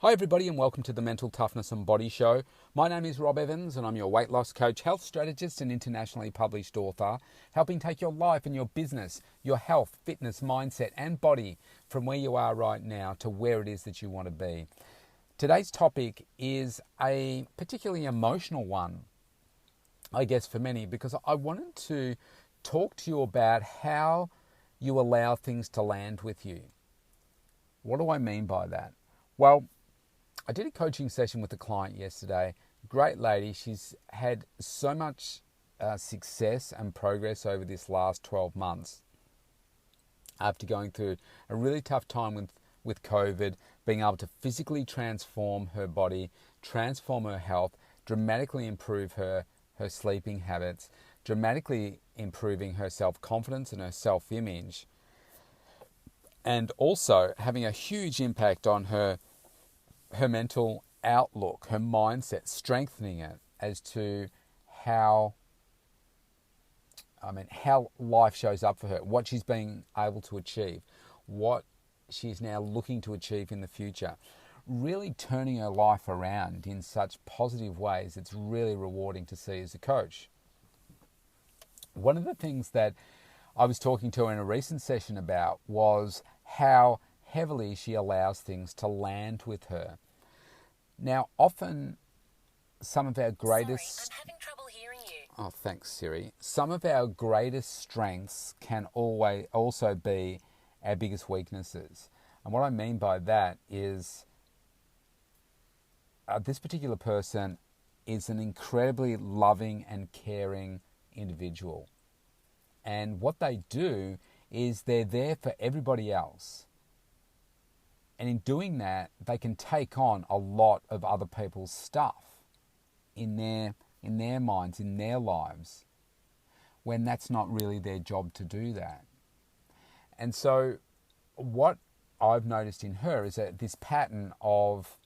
Hi everybody and welcome to the Mental Toughness and Body Show. My name is Rob Evans and I'm your weight loss coach, health strategist and internationally published author, helping take your life and your business, your health, fitness, mindset and body from where you are right now to where it is that you want to be. Today's topic is a particularly emotional one, I guess for many, because I wanted to talk to you about how you allow things to land with you. What do I mean by that? Well, I did a coaching session with a client yesterday. Great lady. She's had so much success and progress over this last 12 months after going through a really tough time with COVID, being able to physically transform her body, transform her health, dramatically improve her sleeping habits, dramatically improving her self-confidence and her self-image, and also having a huge impact on her mental outlook, her mindset, strengthening it as to how life shows up for her, what she's being able to achieve, what she's now looking to achieve in the future. Really turning her life around in such positive ways. It's really rewarding to see as a coach. One of the things that I was talking to her in a recent session about was how heavily she allows things to land with her. Now, often some of our greatest... Sorry, I'm having trouble hearing you. Oh, thanks, Siri. Some of our greatest strengths can always also be our biggest weaknesses. And what I mean by that is this particular person is an incredibly loving and caring individual. And what they do is they're there for everybody else. And in doing that, they can take on a lot of other people's stuff in their minds, in their lives, when that's not really their job to do that. And so what I've noticed in her is that this pattern of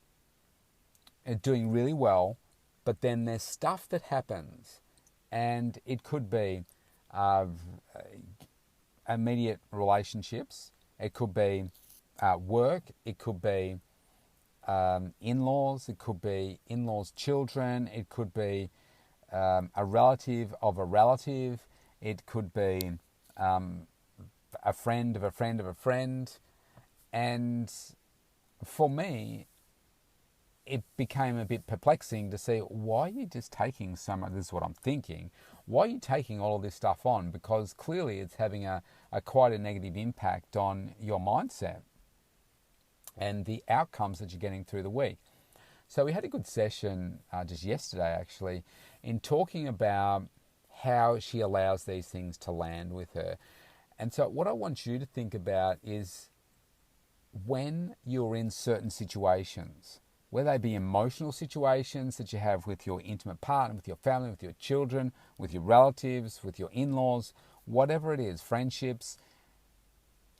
doing really well, but then there's stuff that happens, and it could be immediate relationships, it could be work, it could be in-laws, it could be in-laws' children, it could be a relative of a relative, it could be a friend of a friend of a friend. And for me, it became a bit perplexing to see, why are you just taking so much? This is what I'm thinking. Why are you taking all of this stuff on? Because clearly it's having a quite a negative impact on your mindset and the outcomes that you're getting through the week. So we had a good session just yesterday, actually, in talking about how she allows these things to land with her. And so what I want you to think about is when you're in certain situations, whether they be emotional situations that you have with your intimate partner, with your family, with your children, with your relatives, with your in-laws, whatever it is, friendships,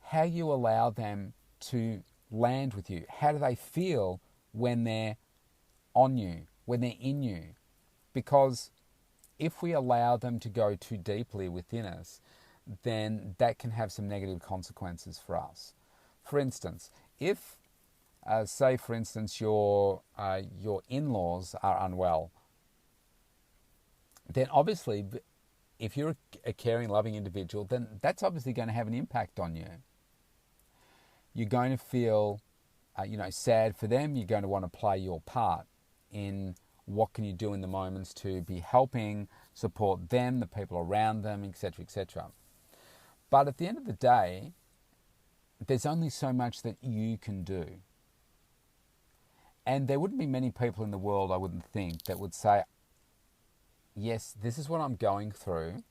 how you allow them to land with you. How do they feel when they're on you, when they're in you? Because if we allow them to go too deeply within us, then that can have some negative consequences for us. For instance, if say, for instance, your in-laws are unwell, then obviously, if you're a caring, loving individual, then that's obviously going to have an impact on you. You're going to feel, sad for them. You're going to want to play your part in what can you do in the moments to be helping, support them, the people around them, etc., etc. But at the end of the day, there's only so much that you can do. And there wouldn't be many people in the world, I wouldn't think, that would say, yes, this is what I'm going through,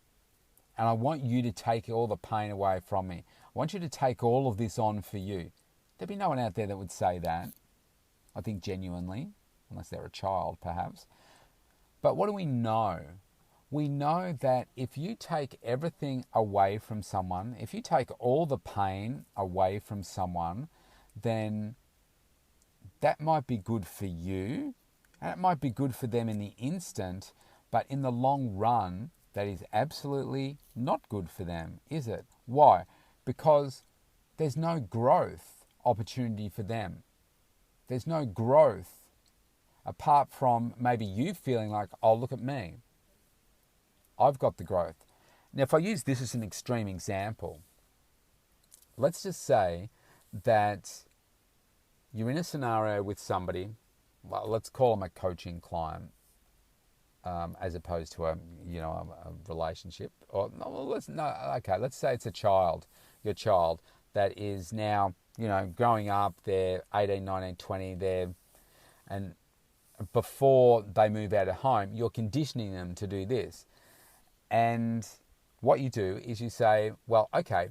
and I want you to take all the pain away from me. I want you to take all of this on for you. There'd be no one out there that would say that, I think genuinely, unless they're a child perhaps. But what do we know? We know that if you take everything away from someone, if you take all the pain away from someone, then that might be good for you, and it might be good for them in the instant, but in the long run, that is absolutely not good for them, is it? Why? Because there's no growth opportunity for them. There's no growth apart from maybe you feeling like, oh, look at me. I've got the growth. Now, if I use this as an extreme example, let's just say that you're in a scenario with somebody, well, let's call them a coaching client, as opposed to a relationship. Or let's say it's a child, your child that is now growing up. They're 18, 19, 20. And before they move out of home, you're conditioning them to do this. And what you do is you say, well, okay,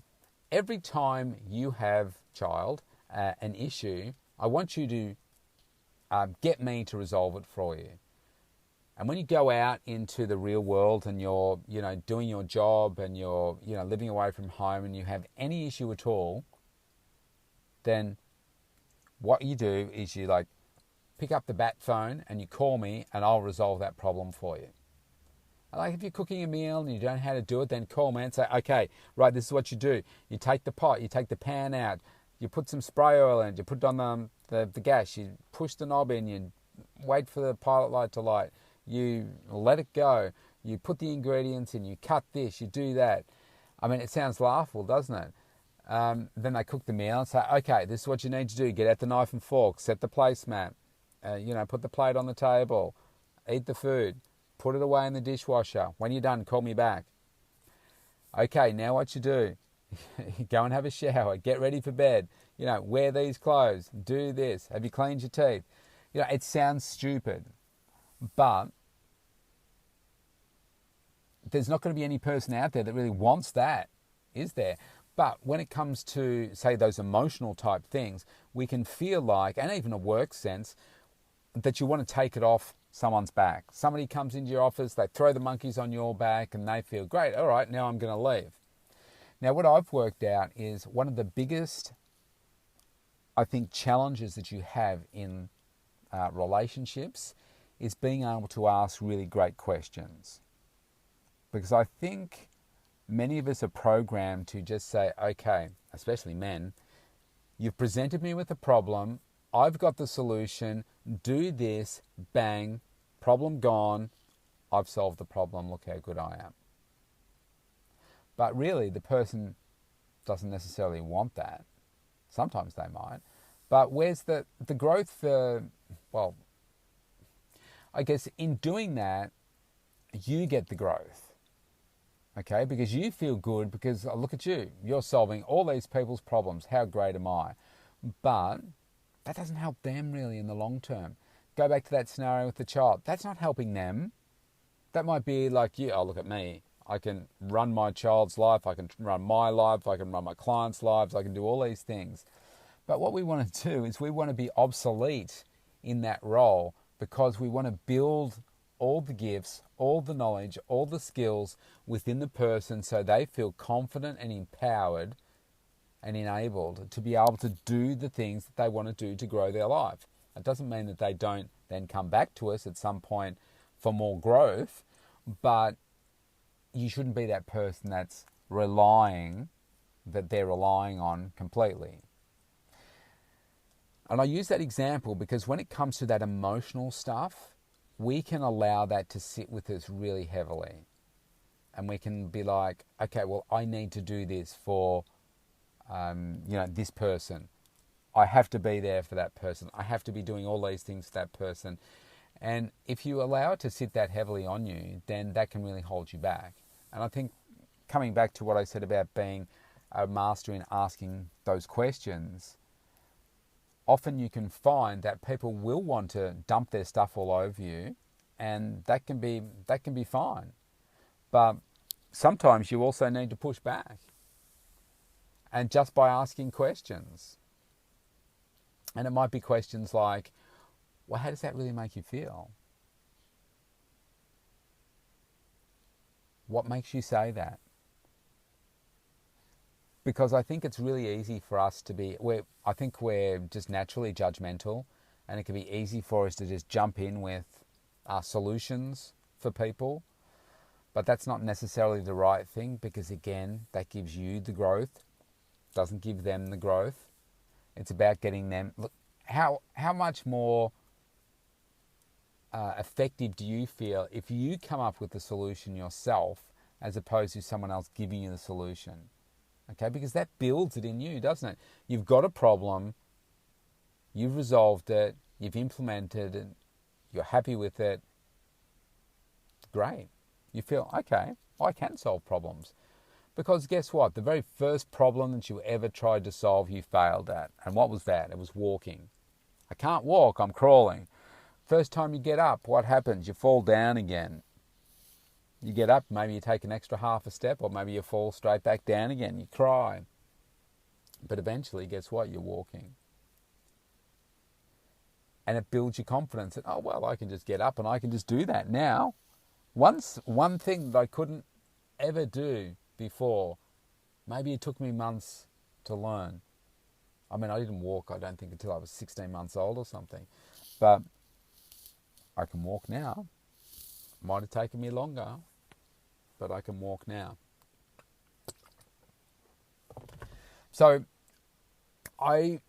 every time you have, child, an issue, I want you to get me to resolve it for you. And when you go out into the real world and you're, doing your job and you're, living away from home and you have any issue at all, then what you do is you pick up the bat phone and you call me and I'll resolve that problem for you. Like if you're cooking a meal and you don't know how to do it, then call me and say, okay, right, this is what you do. You take the pot, you take the pan out, you put some spray oil in it, you put it on the gas, you push the knob in, you wait for the pilot light to light, you let it go, you put the ingredients in, you cut this, you do that. I mean, it sounds laughable, doesn't it? Then they cook the meal and say, okay, this is what you need to do. Get out the knife and fork, set the placemat, put the plate on the table, eat the food, put it away in the dishwasher. When you're done, call me back. Okay, now what you do, go and have a shower, get ready for bed, wear these clothes, do this, have you cleaned your teeth? It sounds stupid, but there's not going to be any person out there that really wants that, is there? But when it comes to, say, those emotional type things, we can feel like, and even a work sense, that you want to take it off someone's back. Somebody comes into your office, they throw the monkeys on your back and they feel, great, all right, now I'm going to leave. Now, what I've worked out is one of the biggest, I think, challenges that you have in relationships is being able to ask really great questions. Because I think many of us are programmed to just say, okay, especially men, you've presented me with a problem, I've got the solution, do this, bang, problem gone, I've solved the problem, look how good I am. But really, the person doesn't necessarily want that. Sometimes they might. But where's the growth for, well, I guess in doing that, you get the growth. Okay, because you feel good because, oh, look at you, you're solving all these people's problems. How great am I? But that doesn't help them really in the long term. Go back to that scenario with the child. That's not helping them. That might be like you, oh, look at me. I can run my child's life. I can run my life. I can run my clients' lives. I can do all these things. But what we want to do is we want to be obsolete in that role because we want to build all the gifts, all the knowledge, all the skills within the person so they feel confident and empowered and enabled to be able to do the things that they want to do to grow their life. It doesn't mean that they don't then come back to us at some point for more growth, but you shouldn't be that person that they're relying on completely. And I use that example because when it comes to that emotional stuff, we can allow that to sit with us really heavily. And we can be like, okay, well, I need to do this for, this person. I have to be there for that person. I have to be doing all these things for that person. And if you allow it to sit that heavily on you, then that can really hold you back. And I think coming back to what I said about being a master in asking those questions, often you can find that people will want to dump their stuff all over you, and that can be fine. But sometimes you also need to push back, and just by asking questions. And it might be questions like, well, how does that really make you feel? What makes you say that? Because I think it's really easy for us to be, I think we're just naturally judgmental, and it can be easy for us to just jump in with solutions for people. But that's not necessarily the right thing because, again, that gives you the growth, doesn't give them the growth. It's about getting them, look, how much more effective do you feel if you come up with the solution yourself as opposed to someone else giving you the solution? Okay, because that builds it in you, doesn't it? You've got a problem, you've resolved it, you've implemented it, you're happy with it. Great. You feel, okay, I can solve problems. Because guess what? The very first problem that you ever tried to solve, you failed at. And what was that? It was walking. I can't walk, I'm crawling. First time you get up, what happens? You fall down again. You get up, maybe you take an extra half a step, or maybe you fall straight back down again. You cry. But eventually, guess what? You're walking. And it builds your confidence that, oh, well, I can just get up and I can just do that now. One thing that I couldn't ever do before, maybe it took me months to learn. I mean, I didn't walk, I don't think, until I was 16 months old or something. But I can walk now. Might have taken me longer, but I can walk now. So I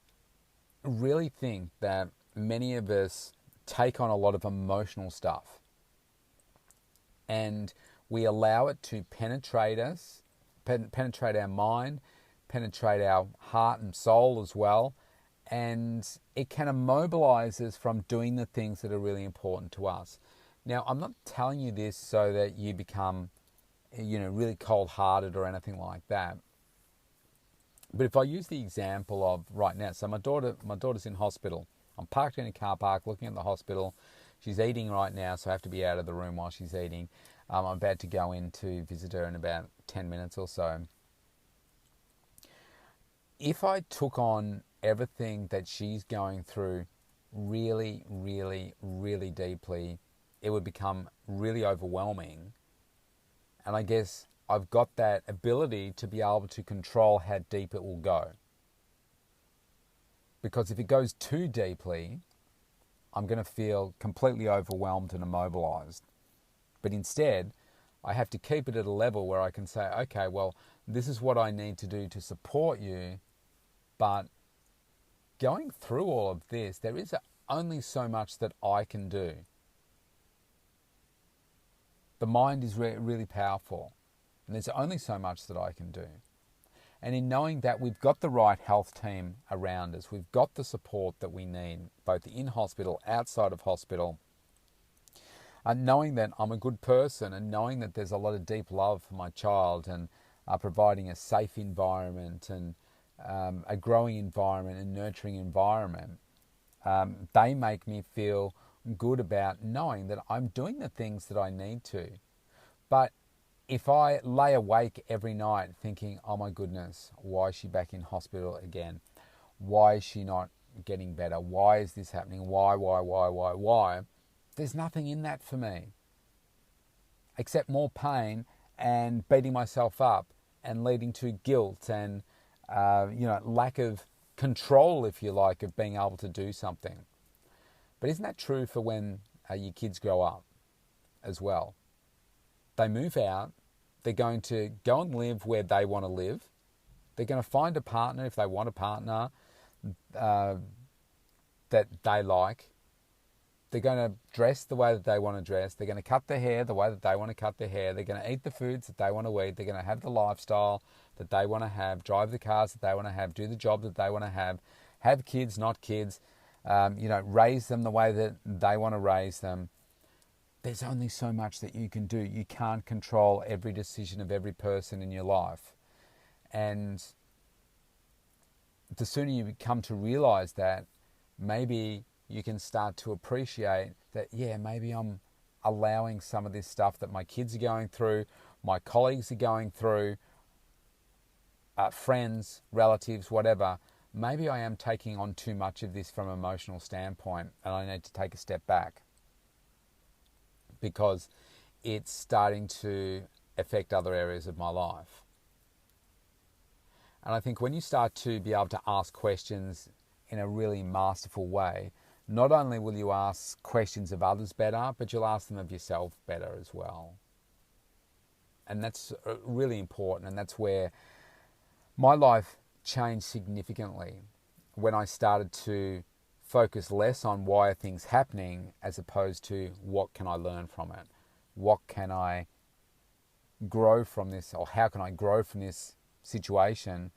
really think that many of us take on a lot of emotional stuff and we allow it to penetrate us, penetrate our mind, penetrate our heart and soul as well, and it can immobilize us from doing the things that are really important to us. Now, I'm not telling you this so that you become, really cold-hearted or anything like that. But if I use the example of right now, so my daughter's in hospital. I'm parked in a car park looking at the hospital. She's eating right now, so I have to be out of the room while she's eating. I'm about to go in to visit her in about 10 minutes or so. If I took on everything that she's going through really, really, really deeply, it would become really overwhelming. And I guess I've got that ability to be able to control how deep it will go. Because if it goes too deeply, I'm going to feel completely overwhelmed and immobilized. But instead, I have to keep it at a level where I can say, okay, well, this is what I need to do to support you. But going through all of this, there is only so much that I can do. The mind is really powerful, and there's only so much that I can do. And in knowing that we've got the right health team around us, we've got the support that we need, both in hospital, outside of hospital, and knowing that I'm a good person and knowing that there's a lot of deep love for my child and providing a safe environment and a growing environment and nurturing environment, they make me feel good about knowing that I'm doing the things that I need to. But if I lay awake every night thinking, oh my goodness, why is she back in hospital again? Why is she not getting better? Why is this happening? Why? There's nothing in that for me except more pain and beating myself up and leading to guilt and lack of control, if you like, of being able to do something. But isn't that true for when your kids grow up as well? They move out, they're going to go and live where they want to live. They're going to find a partner if they want a partner that they like. They're going to dress the way that they want to dress. They're going to cut their hair the way that they want to cut their hair. They're going to eat the foods that they want to eat. They're going to have the lifestyle that they want to have, drive the cars that they want to have, do the job that they want to have kids, not kids, raise them the way that they want to raise them. There's only so much that you can do. You can't control every decision of every person in your life. And the sooner you come to realize that, maybe you can start to appreciate that, yeah, maybe I'm allowing some of this stuff that my kids are going through, my colleagues are going through, friends, relatives, whatever. Maybe I am taking on too much of this from an emotional standpoint and I need to take a step back because it's starting to affect other areas of my life. And I think when you start to be able to ask questions in a really masterful way, not only will you ask questions of others better, but you'll ask them of yourself better as well. And that's really important, and that's where my life changed significantly when I started to focus less on why are things happening as opposed to what can I learn from it? What can I grow from this, or how can I grow from this situation?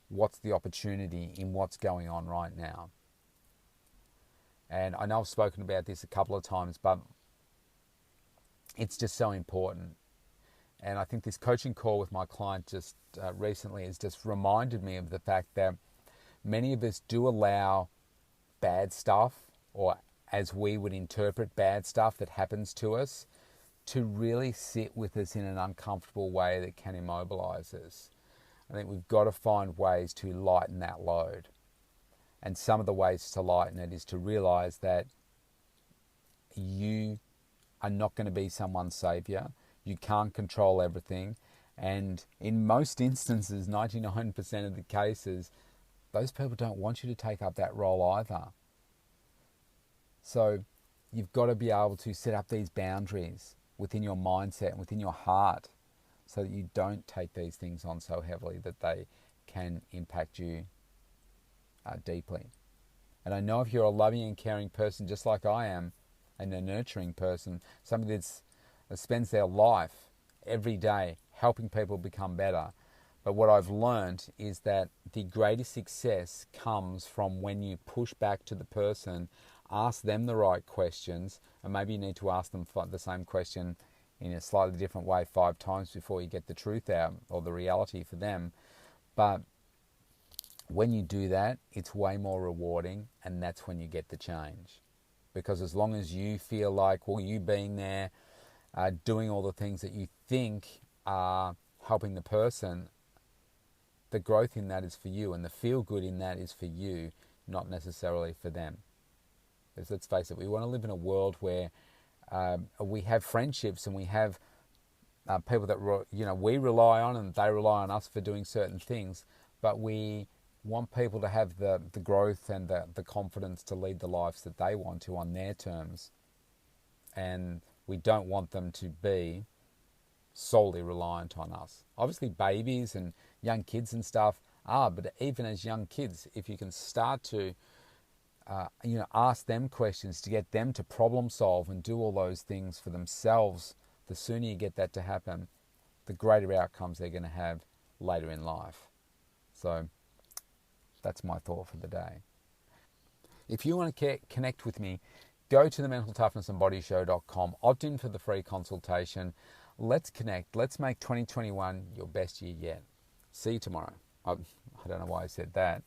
What's the opportunity in what's going on right now? And I know I've spoken about this a couple of times, but it's just so important. And I think this coaching call with my client just recently has just reminded me of the fact that many of us do allow bad stuff, or as we would interpret bad stuff that happens to us, to really sit with us in an uncomfortable way that can immobilize us. I think we've got to find ways to lighten that load. And some of the ways to lighten it is to realize that you are not going to be someone's savior. You can't control everything. And in most instances, 99% of the cases, those people don't want you to take up that role either. So you've got to be able to set up these boundaries within your mindset and within your heart so that you don't take these things on so heavily that they can impact you deeply. And I know if you're a loving and caring person just like I am, and a nurturing person, somebody that spends their life every day helping people become better. But what I've learned is that the greatest success comes from when you push back to the person, ask them the right questions, and maybe you need to ask them the same question in a slightly different way 5 times before you get the truth out or the reality for them. But when you do that, it's way more rewarding, and that's when you get the change. Because as long as you feel like, well, you being there, doing all the things that you think are helping the person, the growth in that is for you, and the feel good in that is for you, not necessarily for them. Because let's face it, we want to live in a world where we have friendships and we have people that we rely on and they rely on us for doing certain things, but we want people to have the growth and the confidence to lead the lives that they want to on their terms. And we don't want them to be solely reliant on us. Obviously babies and young kids and stuff are, but even as young kids, if you can start to ask them questions to get them to problem solve and do all those things for themselves, the sooner you get that to happen, the greater outcomes they're going to have later in life. So that's my thought for the day. If you want to connect with me, go to the mentaltoughnessandbodyshow.com, opt in for the free consultation. Let's connect. Let's make 2021 your best year yet. See you tomorrow. I don't know why I said that.